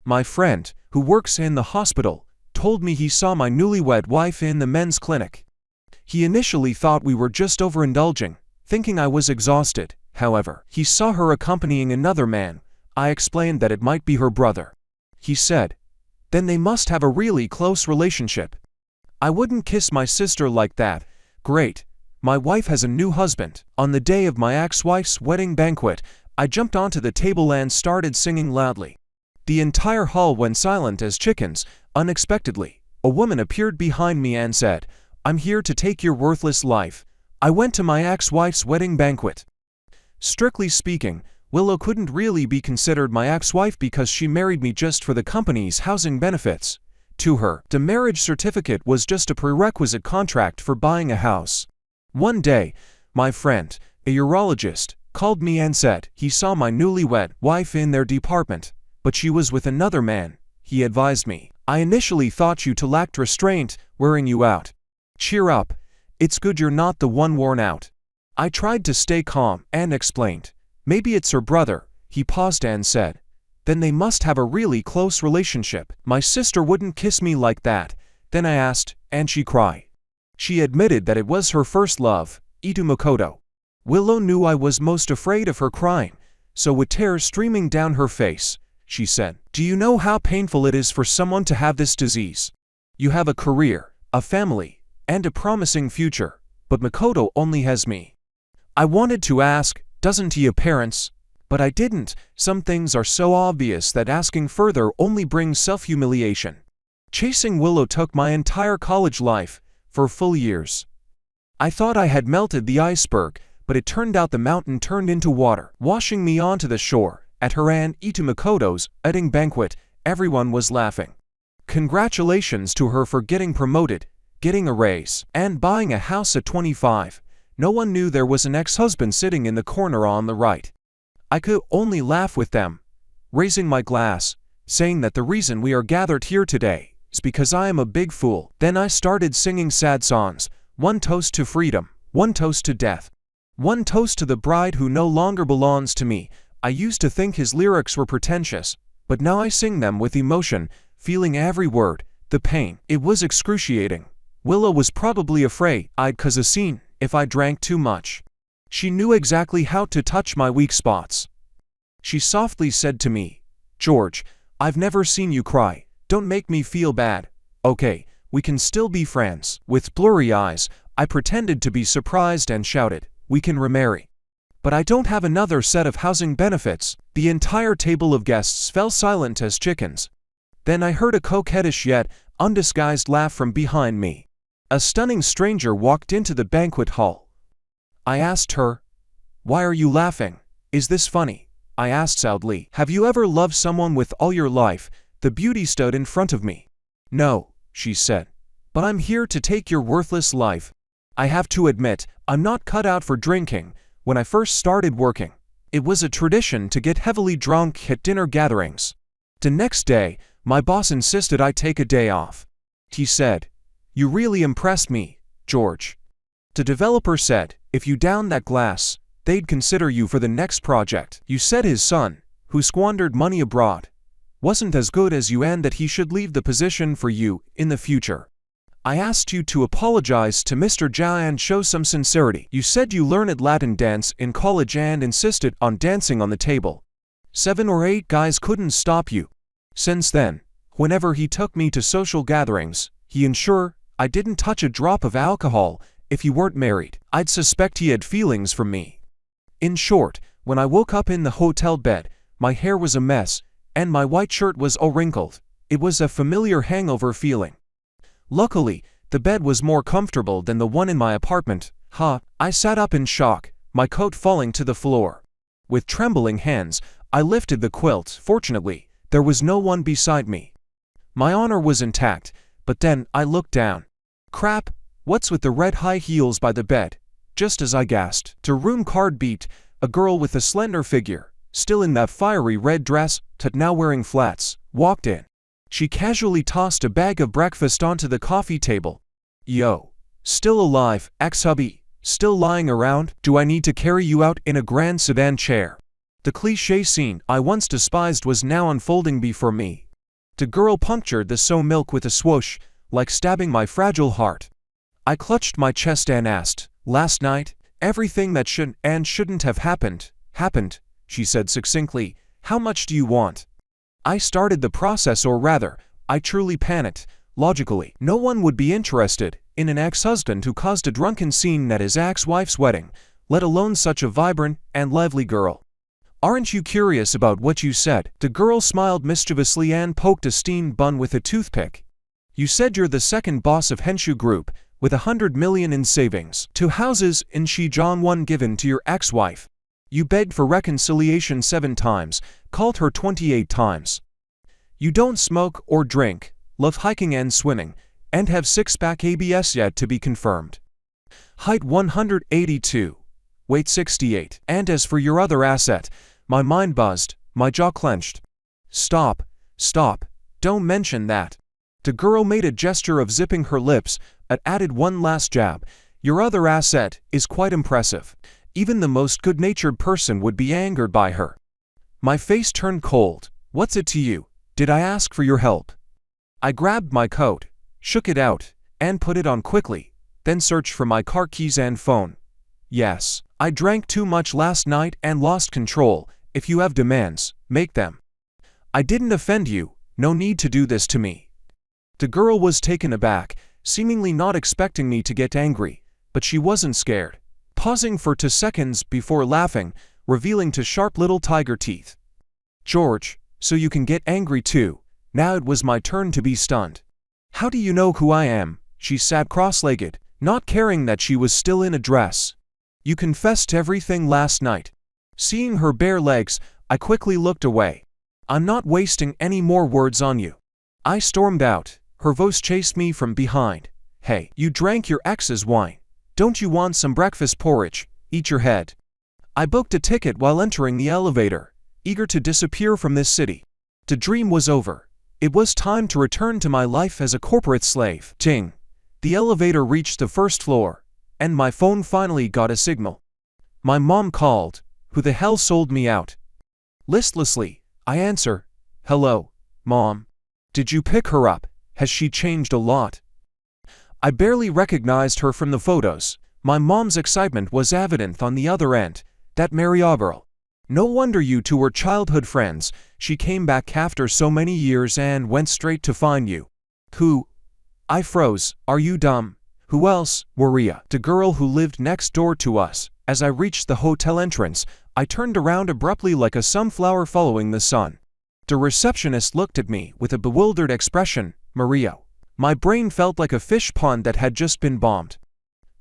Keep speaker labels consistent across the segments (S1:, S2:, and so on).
S1: My friend, who works in the hospital, told me he saw my newlywed wife in the men's clinic. He initially thought we were just overindulging, thinking I was exhausted. However, he saw her accompanying another man. I explained that it might be her brother. He said, "Then they must have a really close relationship. I wouldn't kiss my sister like that." Great. My wife has a new husband. On the day of my ex-wife's wedding banquet, I jumped onto the table and started singing loudly. The entire hall went silent as chickens. Unexpectedly, a woman appeared behind me and said, "I'm here to take your worthless life." I went to my ex-wife's wedding banquet. Strictly speaking, Willow couldn't really be considered my ex-wife because she married me just for the company's housing benefits. To her, the marriage certificate was just a prerequisite contract for buying a house. One day, my friend, a urologist, called me and said he saw my newlywed wife in their department, but she was with another man. He advised me, "I initially thought you to lack restraint, wearing you out. Cheer up. It's good you're not the one worn out." I tried to stay calm and explained, "Maybe it's her brother." He paused and said, "Then they must have a really close relationship. My sister wouldn't kiss me like that." Then I asked, "And she cry?" She admitted that it was her first love, Itu Makoto. Willow knew I was most afraid of her crying, so with tears streaming down her face, she said, "Do you know how painful it is for someone to have this disease? You have a career, a family, and a promising future, but Makoto only has me." I wanted to ask, "Doesn't he have parents?" But I didn't. Some things are so obvious that asking further only brings self-humiliation. Chasing Willow took my entire college life, for full years. I thought I had melted the iceberg, but it turned out the mountain turned into water, washing me onto the shore. At her and Itu Makoto's wedding banquet, everyone was laughing. Congratulations to her for getting promoted, getting a raise, and buying a house at 25. No one knew there was an ex-husband sitting in the corner on the right. I could only laugh with them, raising my glass, saying that the reason we are gathered here today is because I am a big fool. Then I started singing sad songs, one toast to freedom, one toast to death, one toast to the bride who no longer belongs to me. I used to think his lyrics were pretentious, but now I sing them with emotion, feeling every word, the pain. It was excruciating. Willow was probably afraid I'd cause a scene if I drank too much. She knew exactly how to touch my weak spots. She softly said to me, "George, I've never seen you cry. Don't make me feel bad. Okay, we can still be friends." With blurry eyes, I pretended to be surprised and shouted, "We can remarry." "But I don't have another set of housing benefits." The entire table of guests fell silent as chickens. Then I heard a coquettish yet undisguised laugh from behind me. A stunning stranger walked into the banquet hall. I asked her, "Why are you laughing? Is this funny?" I asked sadly. "Have you ever loved someone with all your life?" The beauty stood in front of me. "No," she said, "but I'm here to take your worthless life." I have to admit, I'm not cut out for drinking. When I first started working, it was a tradition to get heavily drunk at dinner gatherings. The next day, my boss insisted I take a day off. He said, "You really impressed me, George." The developer said, "If you down that glass, they'd consider you for the next project." You said his son, who squandered money abroad, wasn't as good as you and that he should leave the position for you in the future. I asked you to apologize to Mr. Jia and show some sincerity. You said you learned Latin dance in college and insisted on dancing on the table. 7 or 8 guys couldn't stop you. Since then, whenever he took me to social gatherings, he ensured I didn't touch a drop of alcohol. If you weren't married, I'd suspect he had feelings for me. In short, when I woke up in the hotel bed, my hair was a mess, and my white shirt was all wrinkled. It was a familiar hangover feeling. Luckily, the bed was more comfortable than the one in my apartment. I sat up in shock, my coat falling to the floor. With trembling hands, I lifted the quilt. Fortunately, there was no one beside me. My honor was intact, but then I looked down. Crap, what's with the red high heels by the bed? Just as I gasped, the room card beat. A girl with a slender figure, still in that fiery red dress, but now wearing flats, walked in. She casually tossed a bag of breakfast onto the coffee table. "Yo, still alive, ex-hubby? Still lying around? Do I need to carry you out in a grand sedan chair?" The cliché scene I once despised was now unfolding before me. The girl punctured the soy milk with a swoosh, like stabbing my fragile heart. I clutched my chest and asked, "Last night, everything that should and shouldn't have happened, happened," she said succinctly. "How much do you want?" I started the process, or rather, I truly panicked. Logically, no one would be interested in an ex-husband who caused a drunken scene at his ex-wife's wedding, let alone such a vibrant and lively girl. "Aren't you curious about what you said?" The girl smiled mischievously and poked a steamed bun with a toothpick. "You said you're the second boss of Henshu Group, with 100 million in savings, 2 houses in Shijian, 1 given to your ex-wife. You begged for reconciliation 7 times, called her 28 times. You don't smoke or drink, love hiking and swimming, and have 6-pack abs yet to be confirmed. Height 182, weight 68. And as for your other asset," my mind buzzed, my jaw clenched. Stop, don't mention that." The girl made a gesture of zipping her lips, but added one last jab. "Your other asset is quite impressive. Even the most good-natured person would be angered by her." My face turned cold. "What's it to you? Did I ask for your help?" I grabbed my coat, shook it out, and put it on quickly, then searched for my car keys and phone. "Yes, I drank too much last night and lost control. If you have demands, make them. I didn't offend you, no need to do this to me." The girl was taken aback, seemingly not expecting me to get angry, but she wasn't scared, pausing for 2 seconds before laughing, revealing 2 sharp little tiger teeth. "George, so you can get angry too." Now it was my turn to be stunned. "How do you know who I am?" She sat cross-legged, not caring that she was still in a dress. "You confessed everything last night." Seeing her bare legs, I quickly looked away. "I'm not wasting any more words on you." I stormed out. Her voice chased me from behind. "Hey, you drank your ex's wine. Don't you want some breakfast porridge? Eat your head." I booked a ticket while entering the elevator, eager to disappear from this city. The dream was over. It was time to return to my life as a corporate slave. Ting. The elevator reached the 1st floor, and my phone finally got a signal. My mom called. Who the hell sold me out? Listlessly, I answer, "Hello, Mom. Did you pick her up? Has she changed a lot?" I barely recognized her from the photos. My mom's excitement was evident on the other end. "That Maria girl. No wonder you two were childhood friends. She came back after so many years and went straight to find you." "Who?" I froze. "Are you dumb?" "Who else? Maria, the girl who lived next door to us." As I reached the hotel entrance, I turned around abruptly like a sunflower following the sun. The receptionist looked at me with a bewildered expression. "Maria." My brain felt like a fish pond that had just been bombed.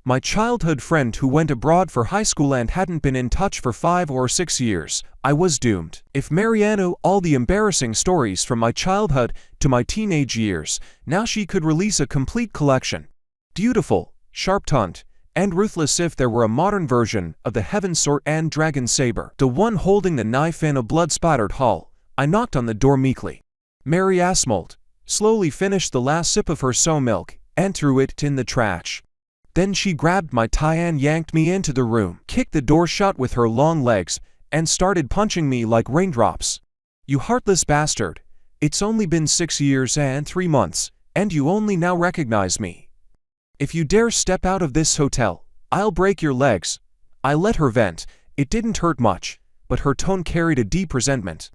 S1: My childhood friend who went abroad for high school and hadn't been in touch for 5 or 6 years. I was doomed. If Marianne knew all the embarrassing stories from my childhood to my teenage years, now she could release a complete collection. Beautiful, sharp-tongued, and ruthless if there were a modern version of the Heaven Sword and Dragon Saber, the one holding the knife in a blood-spattered hall. I knocked on the door meekly. Mary Asmold slowly finished the last sip of her soy milk and threw it in the trash. Then she grabbed my tie and yanked me into the room, kicked the door shut with her long legs, and started punching me like raindrops. "You heartless bastard. It's only been 6 years and 3 months, and you only now recognize me. If you dare step out of this hotel, I'll break your legs." I let her vent. It didn't hurt much, but her tone carried a deep resentment.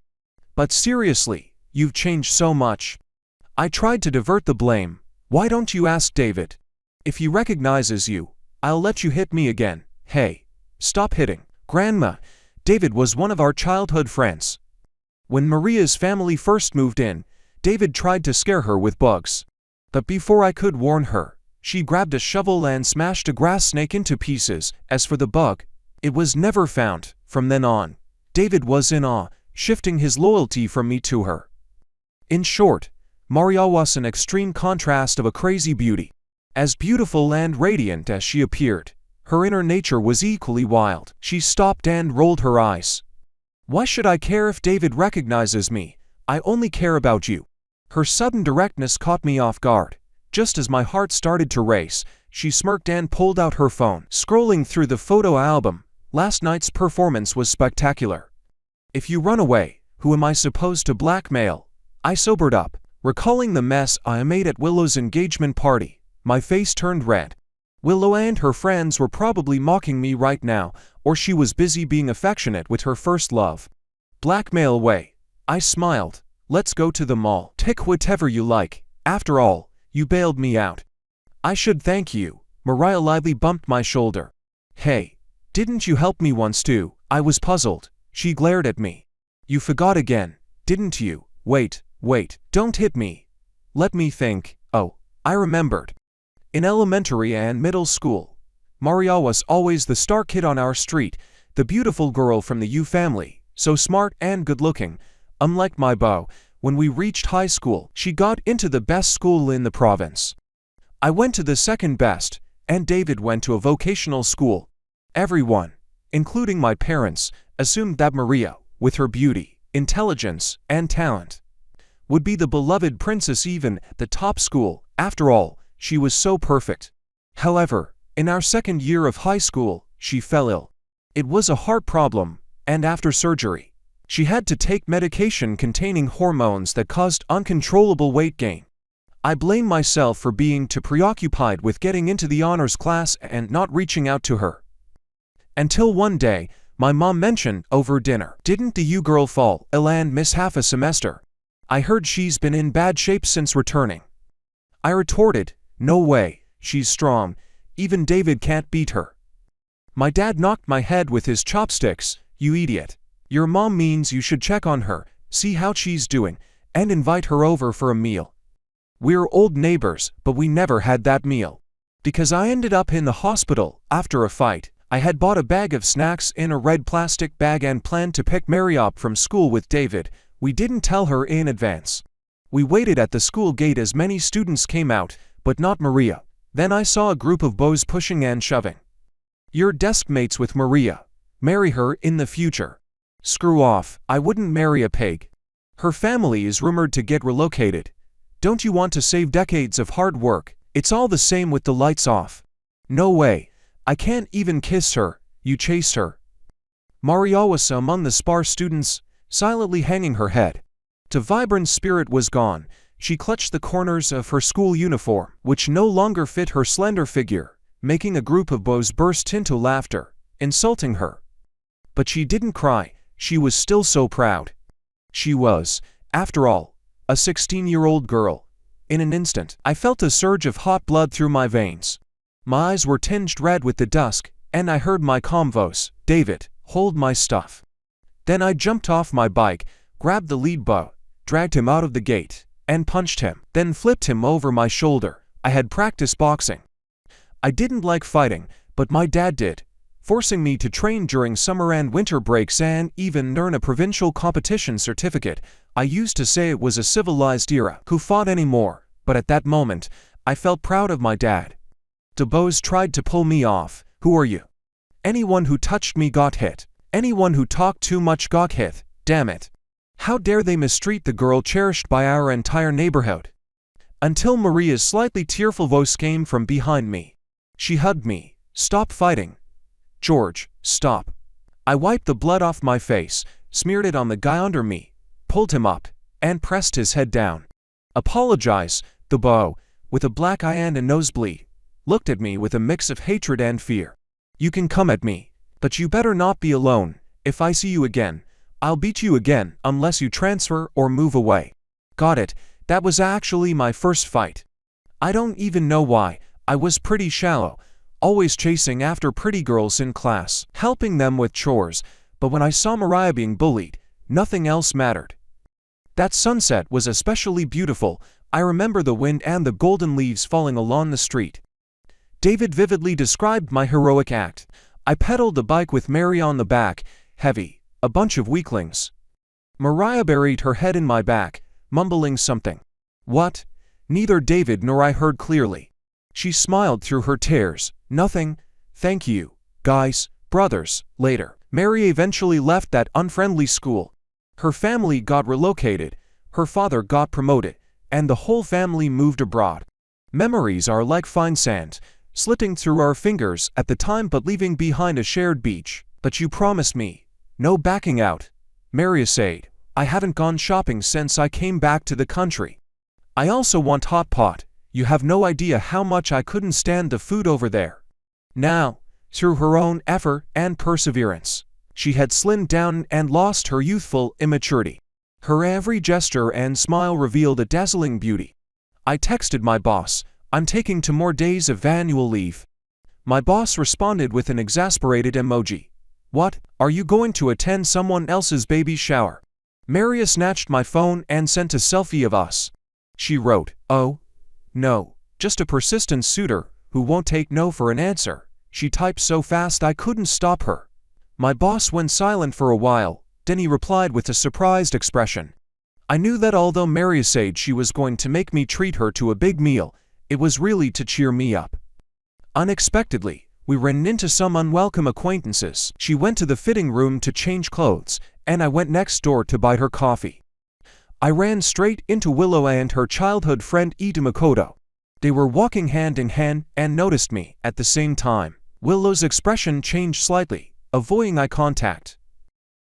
S1: "But seriously, you've changed so much." I tried to divert the blame. "Why don't you ask David? If he recognizes you, I'll let you hit me again." "Hey, stop hitting. Grandma, David was one of our childhood friends. When Maria's family first moved in, David tried to scare her with bugs. But before I could warn her, she grabbed a shovel and smashed a grass snake into pieces. As for the bug, it was never found. From then on, David was in awe, shifting his loyalty from me to her. In short, Maria was an extreme contrast of a crazy beauty. As beautiful and radiant as she appeared, her inner nature was equally wild." She stopped and rolled her eyes. "Why should I care if David recognizes me? I only care about you." Her sudden directness caught me off guard. Just as my heart started to race, she smirked and pulled out her phone. Scrolling through the photo album, "Last night's performance was spectacular. If you run away, who am I supposed to blackmail?" I sobered up. Recalling the mess I made at Willow's engagement party, my face turned red. Willow and her friends were probably mocking me right now, or she was busy being affectionate with her first love. Blackmail away. I smiled. Let's go to the mall. Take whatever you like. After all, you bailed me out. I should thank you. Mariah lightly bumped my shoulder. Hey, didn't you help me once too? I was puzzled. She glared at me. You forgot again, didn't you? Wait, don't hit me. Let me think. Oh, I remembered. In elementary and middle school, Maria was always the star kid on our street, the beautiful girl from the U family, so smart and good-looking. Unlike my beau, when we reached high school, she got into the best school in the province. I went to the second best, and David went to a vocational school. Everyone, including my parents, assumed that Maria, with her beauty, intelligence, and talent, would be the beloved princess even at the top school. After all, she was so perfect. However, in our second year of high school, she fell ill. It was a heart problem, and after surgery, she had to take medication containing hormones that caused uncontrollable weight gain. I blame myself for being too preoccupied with getting into the honors class and not reaching out to her. Until one day, my mom mentioned over dinner, "Didn't the U girl fall ill and miss half a semester? I heard she's been in bad shape since returning." I retorted, "No way, she's strong. Even David can't beat her." My dad knocked my head with his chopsticks. "You idiot. Your mom means you should check on her, see how she's doing, and invite her over for a meal." We're old neighbors, but we never had that meal. Because I ended up in the hospital after a fight, I had bought a bag of snacks in a red plastic bag and planned to pick Mary up from school with David. We didn't tell her in advance. We waited at the school gate as many students came out, but not Maria. Then I saw a group of boys pushing and shoving. "You're desk mates with Maria. Marry her in the future." Screw off, I wouldn't marry a pig. Her family is rumored to get relocated. Don't you want to save decades of hard work? It's all the same with the lights off. No way, I can't even kiss her. You chased her. Maria was among the sparse students, silently hanging her head. The vibrant spirit was gone. She clutched the corners of her school uniform, which no longer fit her slender figure, making a group of boys burst into laughter, insulting her. But she didn't cry. She was still so proud. She was, after all, a 16-year-old girl. In an instant, I felt a surge of hot blood through my veins. My eyes were tinged red with the dusk, and I heard my calm voice, "David, hold my stuff." Then I jumped off my bike, grabbed the lead bow, dragged him out of the gate, and punched him, then flipped him over my shoulder. I had practiced boxing. I didn't like fighting, but my dad did, forcing me to train during summer and winter breaks and even earn a provincial competition certificate. I used to say it was a civilized era. Who fought anymore? But at that moment, I felt proud of my dad. The boys tried to pull me off. "Who are you?" "Anyone who touched me got hit. Anyone who talked too much got hit. Damn it. How dare they mistreat the girl cherished by our entire neighborhood?" Until Maria's slightly tearful voice came from behind me. She hugged me. "Stop fighting. George, stop." I wiped the blood off my face, smeared it on the guy under me, pulled him up, and pressed his head down. "Apologize." The beau, with a black eye and a nosebleed, looked at me with a mix of hatred and fear. "You can come at me, but you better not be alone. If I see you again, I'll beat you again unless you transfer or move away." Got it, that was actually my first fight. I don't even know why. I was pretty shallow, always chasing after pretty girls in class, helping them with chores, but when I saw Mariah being bullied, nothing else mattered. That sunset was especially beautiful. I remember the wind and the golden leaves falling along the street. David vividly described my heroic act. I pedaled the bike with Mary on the back, heavy, a bunch of weaklings. Mariah buried her head in my back, mumbling something. What? Neither David nor I heard clearly. She smiled through her tears. "Nothing, thank you, guys, brothers." Later, Mary eventually left that unfriendly school. Her family got relocated, her father got promoted, and the whole family moved abroad. Memories are like fine sand, slipping through our fingers at the time but leaving behind a shared beach. "But you promised me. No backing out." Mary said, "I haven't gone shopping since I came back to the country." I also want hot pot. You have no idea how much I couldn't stand the food over there. Now, through her own effort and perseverance, she had slimmed down and lost her youthful immaturity. Her every gesture and smile revealed a dazzling beauty. I texted my boss, "I'm taking 2 more days of annual leave." My boss responded with an exasperated emoji. "What, are you going to attend someone else's baby shower?" Maria snatched my phone and sent a selfie of us. She wrote, "Oh, no, just a persistent suitor who won't take no for an answer." She typed so fast I couldn't stop her. My boss went silent for a while, then he replied with a surprised expression. I knew that although Maria said she was going to make me treat her to a big meal, it was really to cheer me up. Unexpectedly, we ran into some unwelcome acquaintances. She went to the fitting room to change clothes, and I went next door to buy her coffee. I ran straight into Willow and her childhood friend Ita Makoto. They were walking hand in hand and noticed me at the same time. Willow's expression changed slightly, avoiding eye contact.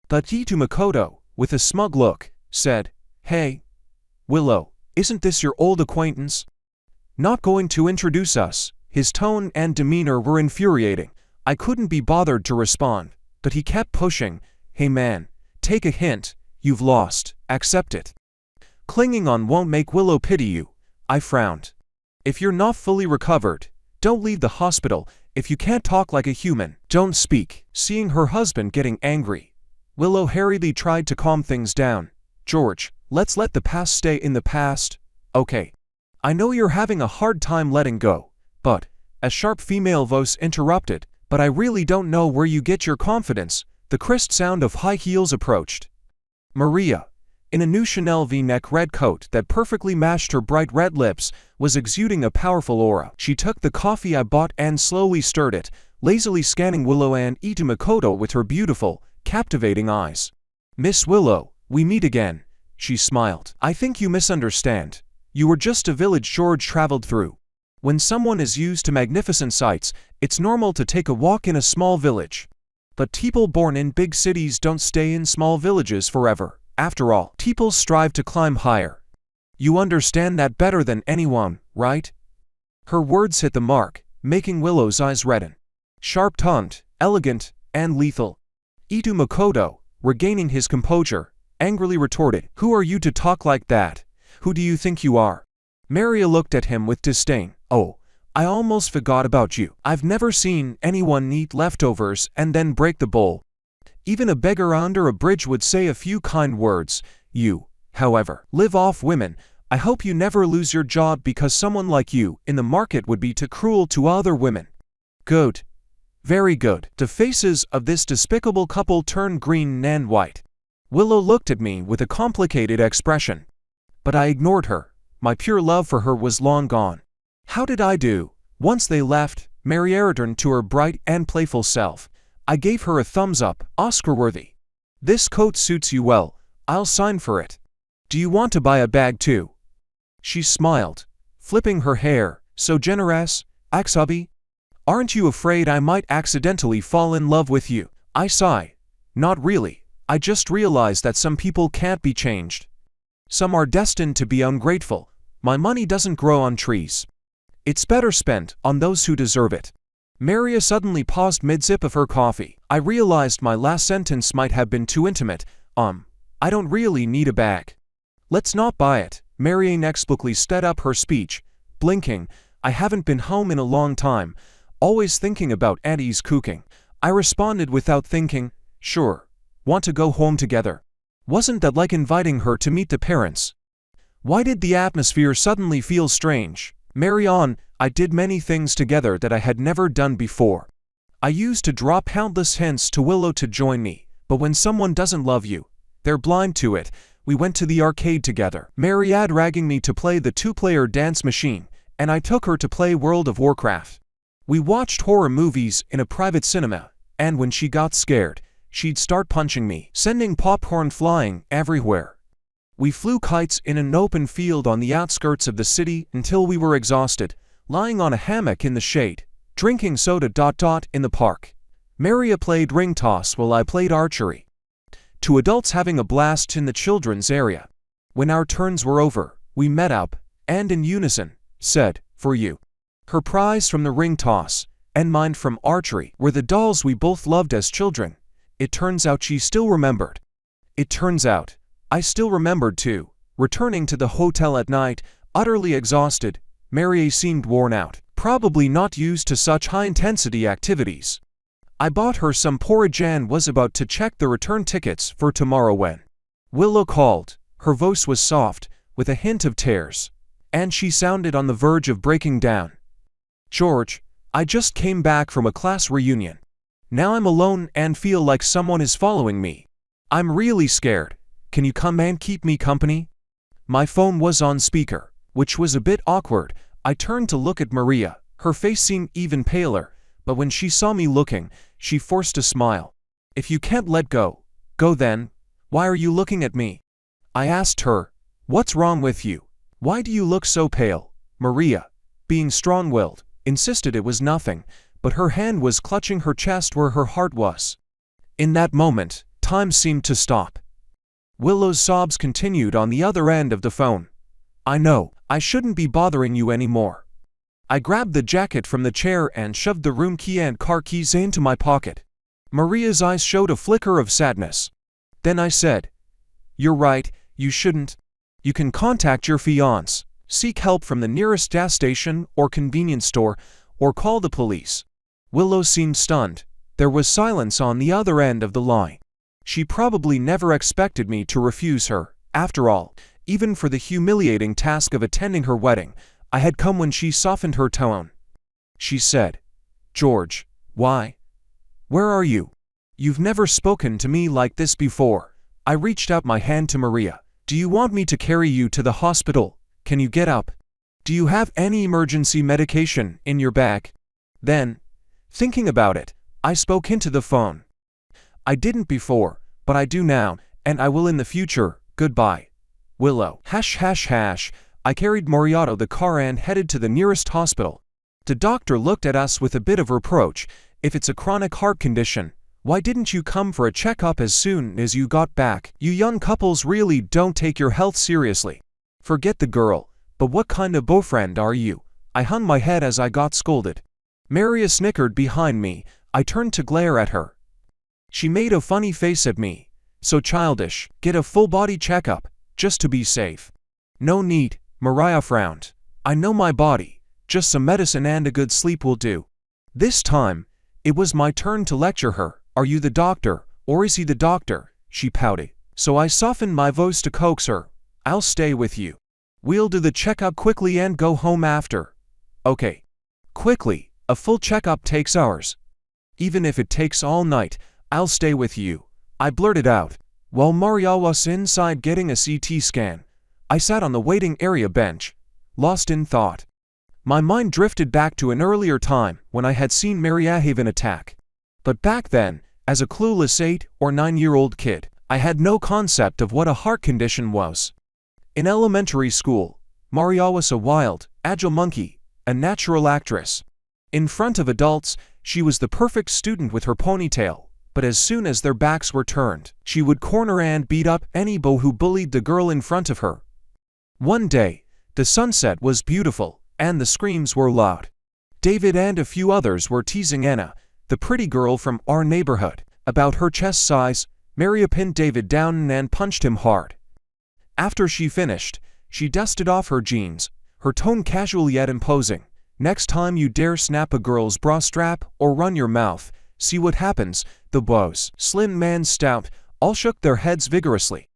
S1: But Ita Makoto, with a smug look, said, "Hey, Willow, isn't this your old acquaintance?" Not going to introduce us. His tone and demeanor were infuriating. I couldn't be bothered to respond, but he kept pushing. "Hey man, take a hint, you've lost, accept it." Clinging on won't make Willow pity you. I frowned. If you're not fully recovered, don't leave the hospital. If you can't talk like a human, don't speak. Seeing her husband getting angry, Willow hurriedly tried to calm things down. "George, let's let the past stay in the past, okay? I know you're having a hard time letting go, but," a sharp female voice interrupted, "but I really don't know where you get your confidence." The crisp sound of high heels approached. Maria, in a new Chanel V-neck red coat that perfectly matched her bright red lips, was exuding a powerful aura. She took the coffee I bought and slowly stirred it, lazily scanning Willow and Ita Makoto with her beautiful, captivating eyes. "Miss Willow, we meet again," she smiled. "I think you misunderstand. You were just a village George traveled through. When someone is used to magnificent sights, it's normal to take a walk in a small village. But people born in big cities don't stay in small villages forever. After all, people strive to climb higher. You understand that better than anyone, right?" Her words hit the mark, making Willow's eyes redden. Sharp-tongued, elegant, and lethal. Ita Makoto, regaining his composure, angrily retorted, "Who are you to talk like that? Who do you think you are?" Maria looked at him with disdain. "Oh, I almost forgot about you. I've never seen anyone eat leftovers and then break the bowl. Even a beggar under a bridge would say a few kind words. You, however, live off women. I hope you never lose your job because someone like you in the market would be too cruel to other women." Good. Very good. The faces of this despicable couple turned green and white. Willow looked at me with a complicated expression. But I ignored her. My pure love for her was long gone. How did I do? Once they left, Maria returned to her bright and playful self. I gave her a thumbs up, Oscar-worthy. "This coat suits you well. I'll sign for it. Do you want to buy a bag too?" She smiled, flipping her hair. "So generous, Aksabi. Aren't you afraid I might accidentally fall in love with you?" I sighed. "Not really. I just realized that some people can't be changed. Some are destined to be ungrateful. My money doesn't grow on trees. It's better spent on those who deserve it." Maria suddenly paused mid-sip of her coffee. I realized my last sentence might have been too intimate. I don't really need a bag." "Let's not buy it." Maria inexplicably sped up her speech, blinking. "I haven't been home in a long time, always thinking about Auntie's cooking." I responded without thinking, "Sure. Want to go home together?" Wasn't that like inviting her to meet the parents? Why did the atmosphere suddenly feel strange? Marianne, I did many things together that I had never done before. I used to drop countless hints to Willow to join me, but when someone doesn't love you, they're blind to it. We went to the arcade together. Marianne dragging me to play the 2-player dance machine, and I took her to play World of Warcraft. We watched horror movies in a private cinema, and when she got scared, she'd start punching me, sending popcorn flying everywhere. We flew kites in an open field on the outskirts of the city until we were exhausted, lying on a hammock in the shade, drinking soda. In the park. Maria played ring toss while I played archery. 2 adults having a blast in the children's area. When our turns were over, we met up, and in unison, said, "For you." Her prize from the ring toss, and mine from archery, were the dolls we both loved as children. It turns out she still remembered. It turns out I still remembered too. Returning to the hotel at night, utterly exhausted, Maria seemed worn out, probably not used to such high-intensity activities. I bought her some porridge and was about to check the return tickets for tomorrow when Willow called. Her voice was soft, with a hint of tears, and she sounded on the verge of breaking down. "George, I just came back from a class reunion. Now I'm alone and feel like someone is following me. I'm really scared. Can you come and keep me company?" My phone was on speaker, which was a bit awkward. I turned to look at Maria. Her face seemed even paler, but when she saw me looking, she forced a smile. "If you can't let go, go then. Why are you looking at me?" I asked her. "What's wrong with you? Why do you look so pale?" Maria, being strong-willed, insisted it was nothing, but her hand was clutching her chest where her heart was. In that moment, time seemed to stop. Willow's sobs continued on the other end of the phone. "I know, I shouldn't be bothering you anymore." I grabbed the jacket from the chair and shoved the room key and car keys into my pocket. Maria's eyes showed a flicker of sadness. Then I said, "You're right, you shouldn't. You can contact your fiancé, seek help from the nearest gas station or convenience store, or call the police." Willow seemed stunned. There was silence on the other end of the line. She probably never expected me to refuse her. After all, even for the humiliating task of attending her wedding, I had come when she softened her tone. She said, "George, why? Where are you? You've never spoken to me like this before." I reached out my hand to Maria. "Do you want me to carry you to the hospital? Can you get up? Do you have any emergency medication in your bag?" Then, thinking about it, I spoke into the phone. "I didn't before, but I do now, and I will in the future. Goodbye, Willow." I carried Maria to the car and headed to the nearest hospital. The doctor looked at us with a bit of reproach. "If it's a chronic heart condition, why didn't you come for a checkup as soon as you got back? You young couples really don't take your health seriously." "Forget the girl, but what kind of boyfriend are you?" I hung my head as I got scolded. Maria snickered behind me. I turned to glare at her. She made a funny face at me. "So childish. Get a full-body checkup, just to be safe." "No need," Maria frowned. "I know my body. Just some medicine and a good sleep will do." This time, it was my turn to lecture her. "Are you the doctor, or is he the doctor?" She pouted. So I softened my voice to coax her. "I'll stay with you. We'll do the checkup quickly and go home after." "Okay." "Quickly, a full checkup takes hours. Even if it takes all night, I'll stay with you," I blurted out. While Maria was inside getting a CT scan, I sat on the waiting area bench, lost in thought. My mind drifted back to an earlier time when I had seen Maria have an attack. But back then, as a clueless 8 or 9-year-old kid, I had no concept of what a heart condition was. In elementary school, Maria was a wild, agile monkey, a natural actress. In front of adults, she was the perfect student with her ponytail. But as soon as their backs were turned, she would corner and beat up any beau who bullied the girl in front of her. One day, the sunset was beautiful, and the screams were loud. David and a few others were teasing Anna, the pretty girl from our neighborhood, about her chest size. Maria pinned David down and punched him hard. After she finished, she dusted off her jeans, her tone casual yet imposing. "Next time you dare snap a girl's bra strap or run your mouth, see what happens." The bows, slim man stout, all shook their heads vigorously.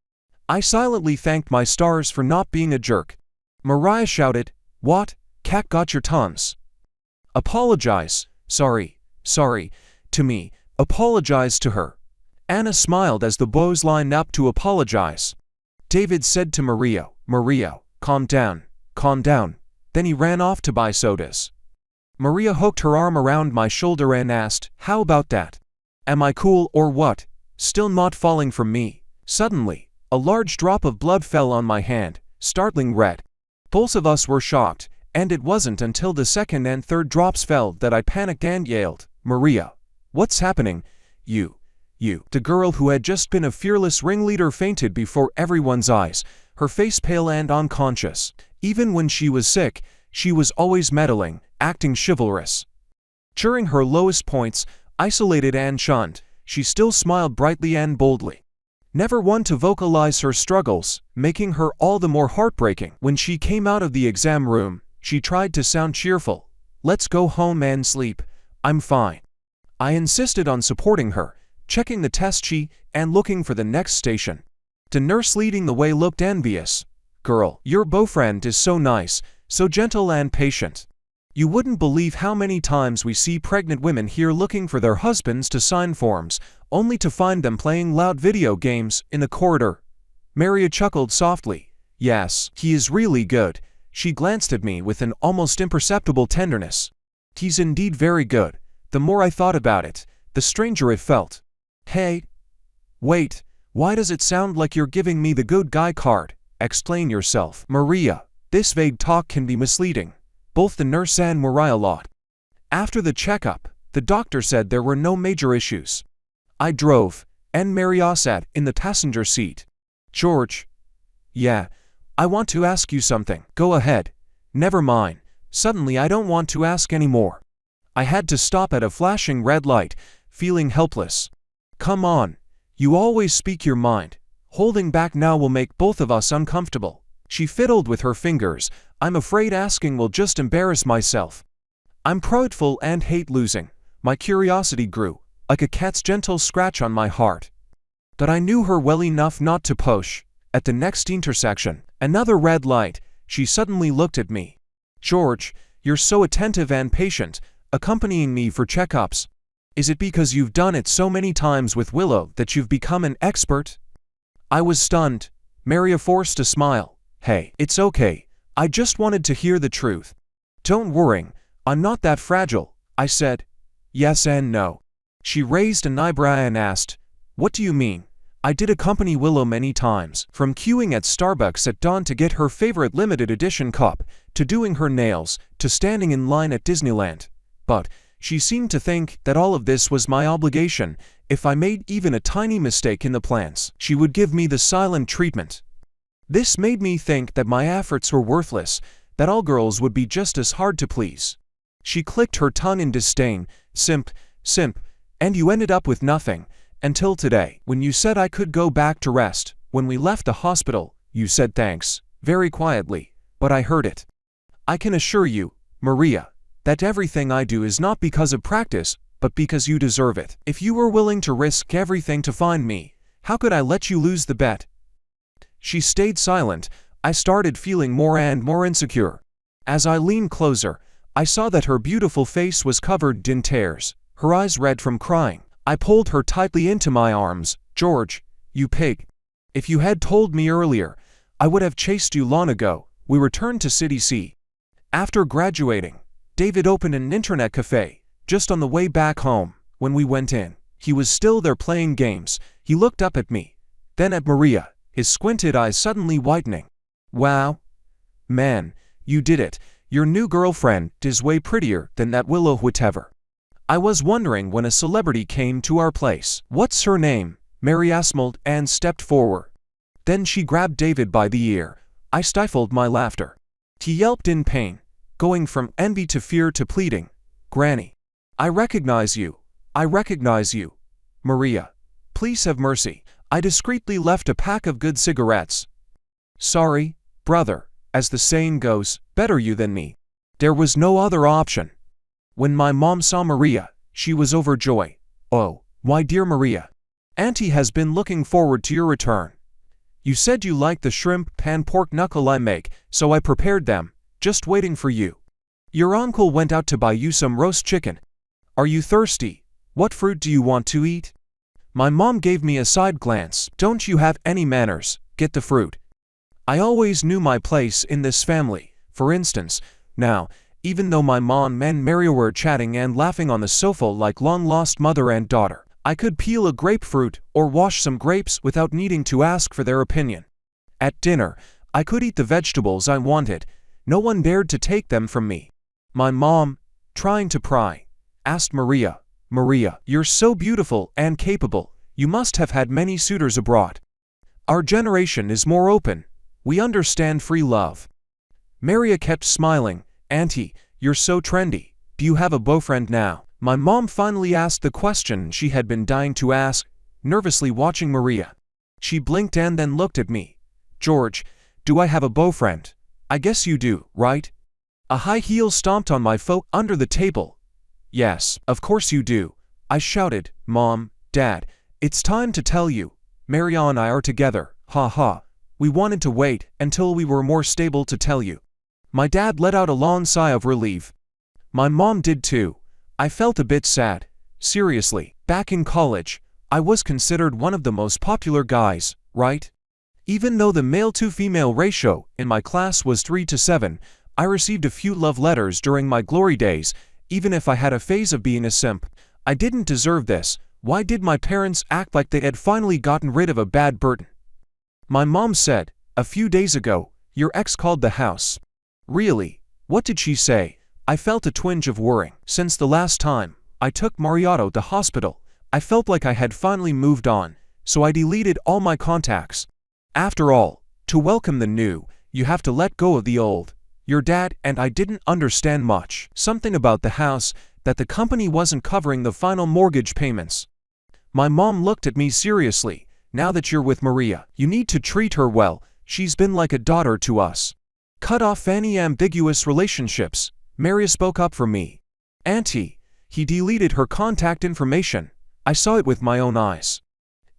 S1: I silently thanked my stars for not being a jerk. Maria shouted, "What? Cat got your tongues? Apologize." Sorry, to me, apologize to her." Anna smiled as the bows lined up to apologize. David said to Maria, "Maria, calm down. Then he ran off to buy sodas. Maria hooked her arm around my shoulder and asked, "How about that? Am I cool or what?" Still not falling from me. Suddenly, a large drop of blood fell on my hand, startling red. Both of us were shocked, and it wasn't until the second and third drops fell that I panicked and yelled, "Maria, what's happening? You." The girl who had just been a fearless ringleader fainted before everyone's eyes. her face pale and unconscious. Even when she was sick, she was always meddling, acting chivalrous. During her lowest points, isolated and shunned, she still smiled brightly and boldly. Never one to vocalize her struggles, making her all the more heartbreaking. When she came out of the exam room, she tried to sound cheerful. "Let's go home and sleep. I'm fine." I insisted on supporting her, checking the test sheet and looking for the next station. The nurse leading the way looked envious. "Girl, your boyfriend is so nice, so gentle and patient. You wouldn't believe how many times we see pregnant women here looking for their husbands to sign forms, only to find them playing loud video games in the corridor." Maria chuckled softly. "Yes, he is really good." She glanced at me with an almost imperceptible tenderness. "He's indeed very good." The more I thought about it, the stranger it felt. "Hey, wait, why does it sound like you're giving me the good guy card? Explain yourself." "Maria, this vague talk can be misleading." Both the nurse and Maria laughed. After the checkup, the doctor said there were no major issues. I drove, and Maria sat in the passenger seat. "George." "Yeah, I want to ask you something." "Go ahead." "Never mind. Suddenly I don't want to ask anymore." I had to stop at a flashing red light, feeling helpless. "Come on. You always speak your mind. Holding back now will make both of us uncomfortable." She fiddled with her fingers. "I'm afraid asking will just embarrass myself. I'm prideful and hate losing." My curiosity grew, like a cat's gentle scratch on my heart. But I knew her well enough not to push. At the next intersection, another red light, she suddenly looked at me. "George, you're so attentive and patient, accompanying me for checkups. Is it because you've done it so many times with Willow that you've become an expert?" I was stunned. Maria forced a smile. "Hey, it's okay. I just wanted to hear the truth." "Don't worry, I'm not that fragile," I said. "Yes and no." She raised an eyebrow and asked, "What do you mean?" I did accompany Willow many times, from queuing at Starbucks at dawn to get her favorite limited edition cup, to doing her nails, to standing in line at Disneyland. But she seemed to think that all of this was my obligation. If I made even a tiny mistake in the plans, she would give me the silent treatment. This made me think that my efforts were worthless, that all girls would be just as hard to please. She clicked her tongue in disdain. Simp, and you ended up with nothing. Until today, when you said I could go back to rest. When we left the hospital, you said thanks, very quietly, but I heard it. I can assure you, Maria, that everything I do is not because of practice, but because you deserve it. If you were willing to risk everything to find me, how could I let you lose the bet?" She stayed silent. I started feeling more and more insecure. As I leaned closer, I saw that her beautiful face was covered in tears, her eyes red from crying. I pulled her tightly into my arms. "George, you pig. If you had told me earlier, I would have chased you long ago." We returned to City C. After graduating, David opened an internet cafe, just on the way back home. When we went in, he was still there playing games. He looked up at me, then at Maria, his squinted eyes suddenly widening. "Wow. Man, you did it. Your new girlfriend is way prettier than that Willow whatever." I was wondering when a celebrity came to our place. "What's her name?" Mary smiled and stepped forward. Then she grabbed David by the ear. I stifled my laughter. He yelped in pain, going from envy to fear to pleading. "Granny, I recognize you. I recognize you. Maria, please have mercy." I discreetly left a pack of good cigarettes. "Sorry, brother, as the saying goes, better you than me." There was no other option. When my mom saw Maria, she was overjoyed. "Oh, why dear Maria, Auntie has been looking forward to your return. You said you liked the shrimp pan pork knuckle I make, so I prepared them, just waiting for you. Your uncle went out to buy you some roast chicken. Are you thirsty? What fruit do you want to eat?" My mom gave me a side glance. "Don't you have any manners? Get the fruit." I always knew my place in this family. For instance, now, even though my mom and Mary were chatting and laughing on the sofa like long-lost mother and daughter, I could peel a grapefruit or wash some grapes without needing to ask for their opinion. At dinner, I could eat the vegetables I wanted. No one dared to take them from me. My mom, trying to pry, asked Maria, "Maria, you're so beautiful and capable. You must have had many suitors abroad. Our generation is more open. We understand free love. Maria kept smiling. Auntie, you're so trendy. Do you have a boyfriend now? My mom finally asked the question she had been dying to ask, nervously watching Maria. She blinked and then looked at me. George, do I have a boyfriend? I guess you do, right? A high heel stomped on my foot under the table. Yes, of course you do. I shouted, Mom, Dad, it's time to tell you. Maria and I are together, ha ha. We wanted to wait until we were more stable to tell you. My dad let out a long sigh of relief. My mom did too. I felt a bit sad. Seriously, back in college, I was considered one of the most popular guys, right? Even though the male-to-female ratio in my class was 3-7, I received a few love letters during my glory days, even if I had a phase of being a simp. I didn't deserve this. Why did my parents act like they had finally gotten rid of a bad burden? My mom said, a few days ago, your ex called the house. Really? What did she say? I felt a twinge of worrying. Since the last time I took Mariotto to the hospital, I felt like I had finally moved on, so I deleted all my contacts. After all, to welcome the new, you have to let go of the old. Your dad and I didn't understand much. Something about the house, that the company wasn't covering the final mortgage payments. My mom looked at me seriously. Now that you're with Maria, you need to treat her well. She's been like a daughter to us. Cut off any ambiguous relationships. Maria spoke up for me. Auntie, he deleted her contact information. I saw it with my own eyes.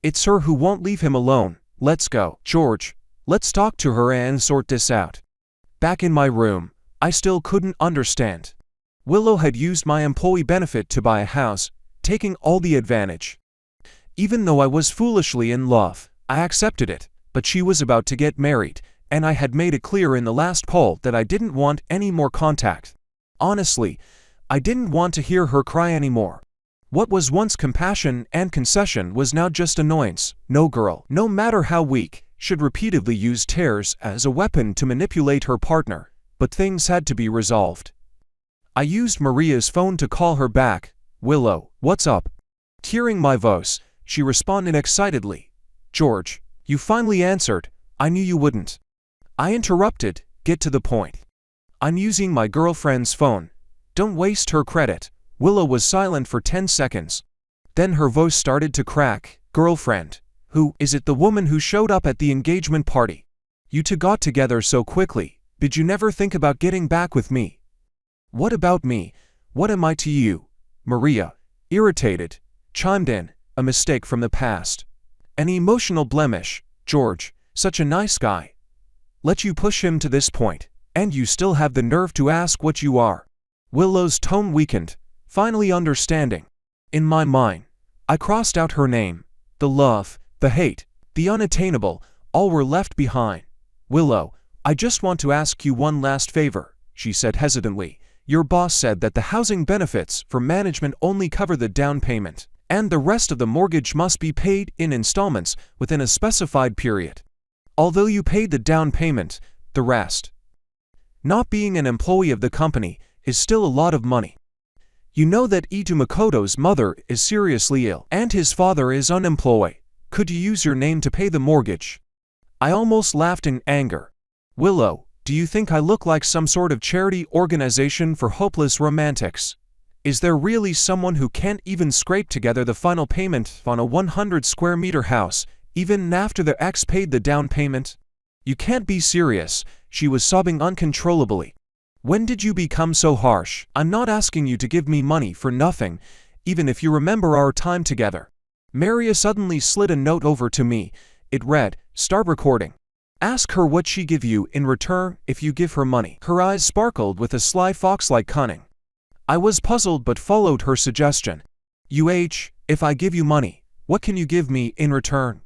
S1: It's her who won't leave him alone. Let's go. George, let's talk to her and sort this out. Back in my room, I still couldn't understand. Willow had used my employee benefit to buy a house, taking all the advantage. Even though I was foolishly in love, I accepted it, but she was about to get married, and I had made it clear in the last call that I didn't want any more contact. Honestly, I didn't want to hear her cry anymore. What was once compassion and concession was now just annoyance. No girl, no matter how weak, should repeatedly use tears as a weapon to manipulate her partner, but things had to be resolved. I used Maria's phone to call her back. Willow, what's up? Hearing my voice, she responded excitedly. George, you finally answered. I knew you wouldn't. I interrupted. Get to the point. I'm using my girlfriend's phone. Don't waste her credit. Willow was silent for 10 seconds. Then her voice started to crack. Girlfriend? Who? Is it the woman who showed up at the engagement party? You two got together so quickly. Did you never think about getting back with me? What about me? What am I to you? Maria, irritated, chimed in. A mistake from the past. An emotional blemish. George, such a nice guy. Let you push him to this point, and you still have the nerve to ask what you are. Willow's tone weakened, finally understanding. In my mind, I crossed out her name. The love, the hate, the unattainable, all were left behind. Willow, I just want to ask you one last favor, she said hesitantly. Your boss said that the housing benefits for management only cover the down payment, and the rest of the mortgage must be paid in installments within a specified period. Although you paid the down payment, the rest. Not being an employee of the company is still a lot of money. You know that Itu Makoto's mother is seriously ill, and his father is unemployed. Could you use your name to pay the mortgage? I almost laughed in anger. Willow, do you think I look like some sort of charity organization for hopeless romantics? Is there really someone who can't even scrape together the final payment on a 100 square meter house, even after their ex paid the down payment? You can't be serious, she was sobbing uncontrollably. When did you become so harsh? I'm not asking you to give me money for nothing, even if you remember our time together. Maria suddenly slid a note over to me. It read, start recording. Ask her what she give you in return if you give her money. Her eyes sparkled with a sly fox-like cunning. I was puzzled but followed her suggestion. If I give you money, what can you give me in return?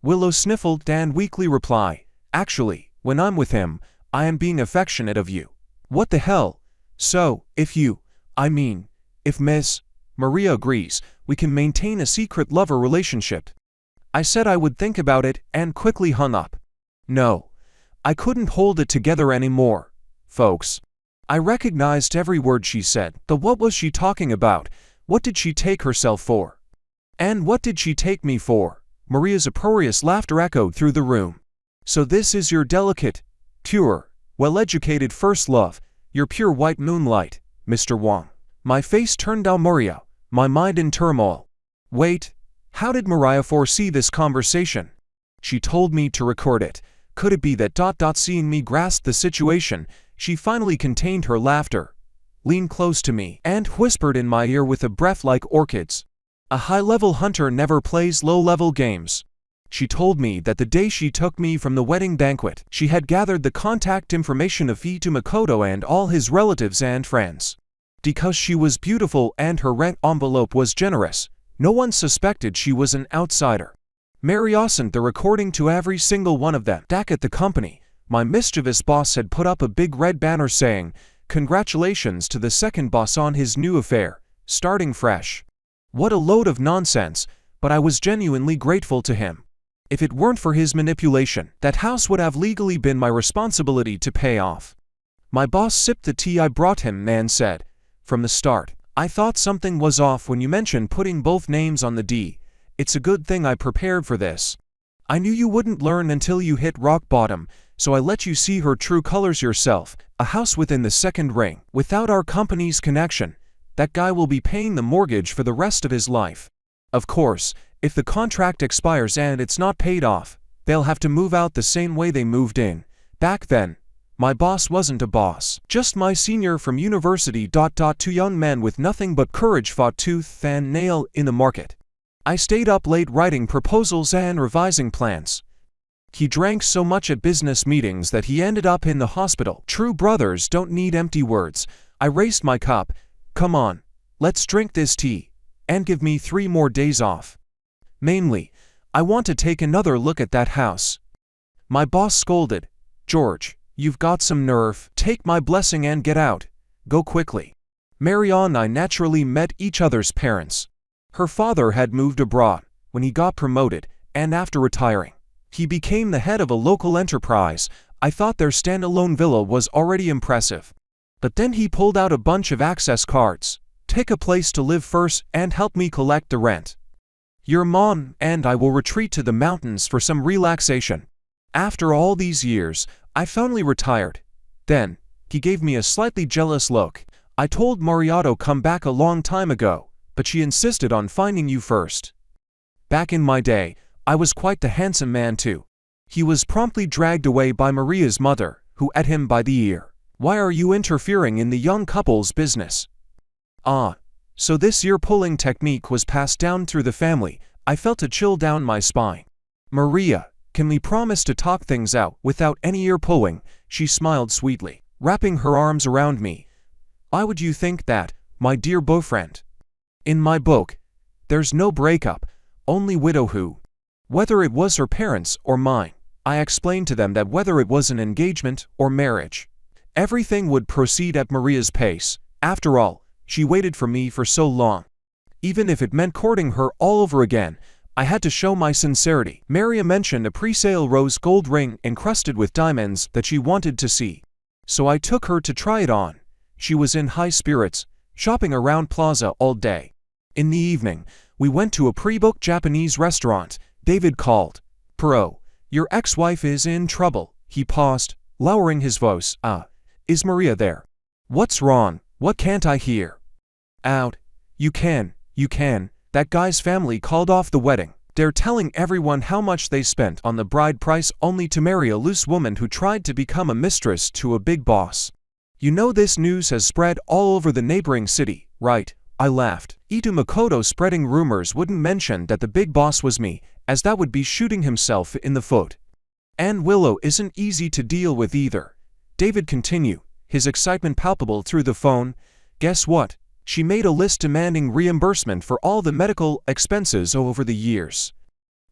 S1: Willow sniffled and weakly replied, actually, when I'm with him, I am being affectionate of you. What the hell? So, if Miss Maria agrees, we can maintain a secret lover relationship. I said I would think about it and quickly hung up. No, I couldn't hold it together anymore, folks. I recognized every word she said, but what was she talking about? What did she take herself for? And what did she take me for? Maria's uproarious laughter echoed through the room. So this is your delicate, pure, well-educated first love, your pure white moonlight, Mr. Wang. My face turned to Maria, my mind in turmoil. Wait, how did Mariah foresee this conversation? She told me to record it. Could it be that seeing me grasp the situation, she finally contained her laughter, leaned close to me, and whispered in my ear with a breath like orchids. A high-level hunter never plays low-level games. She told me that the day she took me from the wedding banquet, she had gathered the contact information of Ito Makoto and all his relatives and friends. Because she was beautiful and her rent envelope was generous, no one suspected she was an outsider. Mary sent the recording to every single one of them. Back at the company, my mischievous boss had put up a big red banner saying, "Congratulations to the second boss on his new affair, starting fresh." What a load of nonsense, but I was genuinely grateful to him. If it weren't for his manipulation, that house would have legally been my responsibility to pay off. My boss sipped the tea I brought him and said, "From the start, I thought something was off when you mentioned putting both names on the D. It's a good thing I prepared for this. I knew you wouldn't learn until you hit rock bottom, so I let you see her true colors yourself, a house within the second ring. Without our company's connection, that guy will be paying the mortgage for the rest of his life. Of course, if the contract expires and it's not paid off, they'll have to move out the same way they moved in. Back then, my boss wasn't a boss, just my senior from university. Two young men with nothing but courage fought tooth and nail in the market. I stayed up late writing proposals and revising plans. He drank so much at business meetings that he ended up in the hospital. True brothers don't need empty words. I raised my cup. Come on, let's drink this tea, and give me 3 more days off. Mainly, I want to take another look at that house. My boss scolded, "George, you've got some nerve. Take my blessing and get out. Go quickly." Mary and I naturally met each other's parents. Her father had moved abroad when he got promoted, and after retiring, he became the head of a local enterprise. I thought their standalone villa was already impressive. But then he pulled out a bunch of access cards. "Take a place to live first and help me collect the rent. Your mom and I will retreat to the mountains for some relaxation." After all these years, I finally retired. Then, he gave me a slightly jealous look. "I told Mariato come back a long time ago, but she insisted on finding you first." Back in my day, I was quite the handsome man too. He was promptly dragged away by Maria's mother, who had him by the ear. "Why are you interfering in the young couple's business?" So this ear-pulling technique was passed down through the family. I felt a chill down my spine. "Maria, can we promise to talk things out without any ear-pulling?" She smiled sweetly, wrapping her arms around me. "Why would you think that, my dear boyfriend? In my book, there's no breakup, only widowhood." Whether it was her parents or mine, I explained to them that whether it was an engagement or marriage, everything would proceed at Maria's pace. After all, she waited for me for so long. Even if it meant courting her all over again, I had to show my sincerity. Maria mentioned a pre-sale rose gold ring encrusted with diamonds that she wanted to see. So I took her to try it on. She was in high spirits, shopping around Plaza all day. In the evening, we went to a pre-booked Japanese restaurant. David called. "Pro, your ex-wife is in trouble." He paused, lowering his voice. Is Maria there?" "What's wrong? What can't I hear?" "Out. You can. That guy's family called off the wedding. They're telling everyone how much they spent on the bride price only to marry a loose woman who tried to become a mistress to a big boss. You know this news has spread all over the neighboring city, right?" I laughed. Ito Makoto spreading rumors wouldn't mention that the big boss was me, as that would be shooting himself in the foot. "And Willow isn't easy to deal with either," David continued, his excitement palpable through the phone. "Guess what? She made a list demanding reimbursement for all the medical expenses over the years.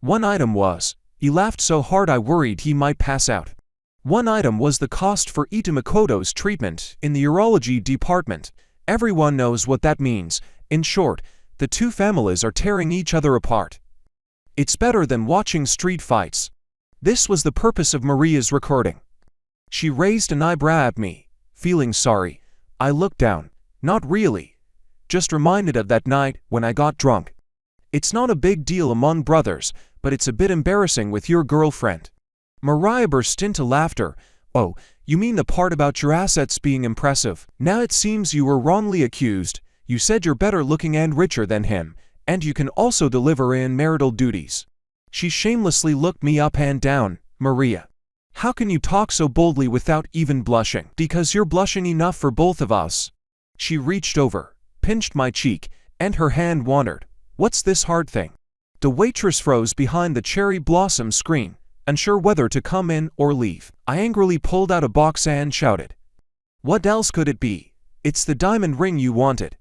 S1: One item was," he laughed so hard I worried he might pass out. "One item was the cost for Ito Makoto's treatment in the urology department. Everyone knows what that means. In short, the two families are tearing each other apart. It's better than watching street fights." This was the purpose of Maria's recording. She raised an eyebrow at me, feeling sorry. I looked down. "Not really. Just reminded of that night when I got drunk. It's not a big deal among brothers, but it's a bit embarrassing with your girlfriend." Mariah burst into laughter. Oh, you mean the part about your assets being impressive. Now it seems you were wrongly accused. You said you're better looking and richer than him, and you can also deliver in marital duties. She shamelessly looked me up and down. Maria, how can you talk so boldly without even blushing? Because you're blushing enough for both of us. She reached over, pinched my cheek, and her hand wandered. What's this hard thing? The waitress froze behind the cherry blossom screen, unsure whether to come in or leave. I angrily pulled out a box and shouted, "What else could it be? It's the diamond ring you wanted."